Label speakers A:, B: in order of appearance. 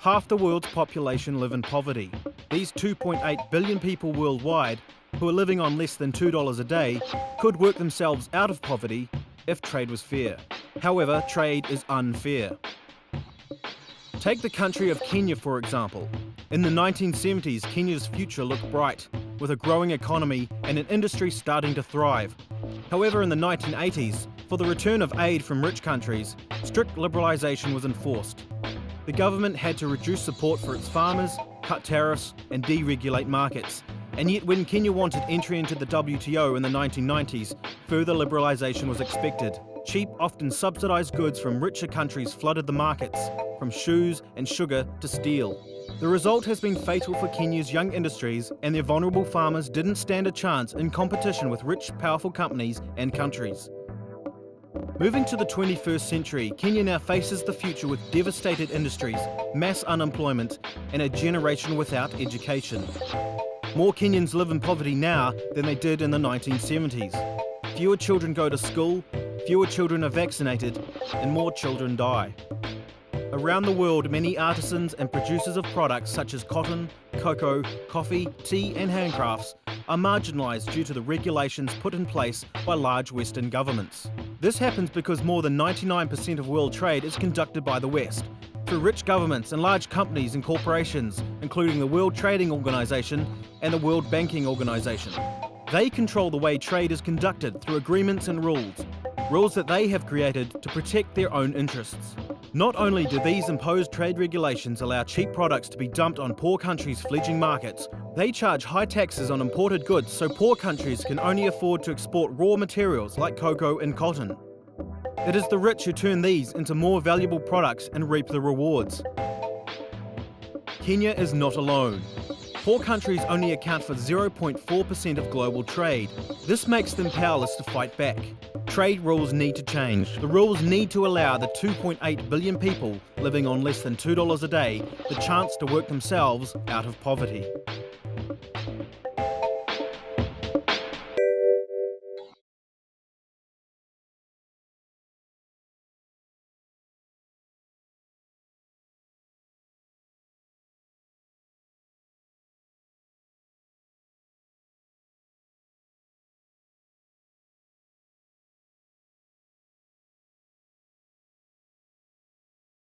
A: Half the world's population live in poverty. These 2.8 billion people worldwide, who are living on less than $2 a day, could work themselves out of poverty if trade was fair. However, trade is unfair. Take the country of Kenya, for example. In the 1970s, Kenya's future looked bright, with a growing economy and an industry starting to thrive. However, in the 1980s, for the return of aid from rich countries, strict liberalisation was enforced. The government had to reduce support for its farmers, cut tariffs and deregulate markets. And yet when Kenya wanted entry into the WTO in the 1990s, further liberalisation was expected. Cheap, often subsidised goods from richer countries flooded the markets, from shoes and sugar to steel. The result has been fatal for Kenya's young industries, and their vulnerable farmers didn't stand a chance in competition with rich, powerful companies and countries. Moving to the 21st century, Kenya now faces the future with devastated industries, mass unemployment, and a generation without education. More Kenyans live in poverty now than they did in the 1970s. Fewer children go to school, fewer children are vaccinated, and more children die. Around the world, many artisans and producers of products such as cotton, cocoa, coffee, tea and handcrafts are marginalised due to the regulations put in place by large Western governments. This happens because more than 99% of world trade is conducted by the West, through rich governments and large companies and corporations, including the World Trading Organization and the World Banking Organization. They control the way trade is conducted through agreements and rules that they have created to protect their own interests. Not only do these imposed trade regulations allow cheap products to be dumped on poor countries' fledgling markets, they charge high taxes on imported goods so poor countries can only afford to export raw materials like cocoa and cotton. It is the rich who turn these into more valuable products and reap the rewards. Kenya is not alone. Poor countries only account for 0.4% of global trade. This makes them powerless to fight back. Trade rules need to change. The rules need to allow the 2.8 billion people living on less than $2 a day the chance to work themselves out of poverty.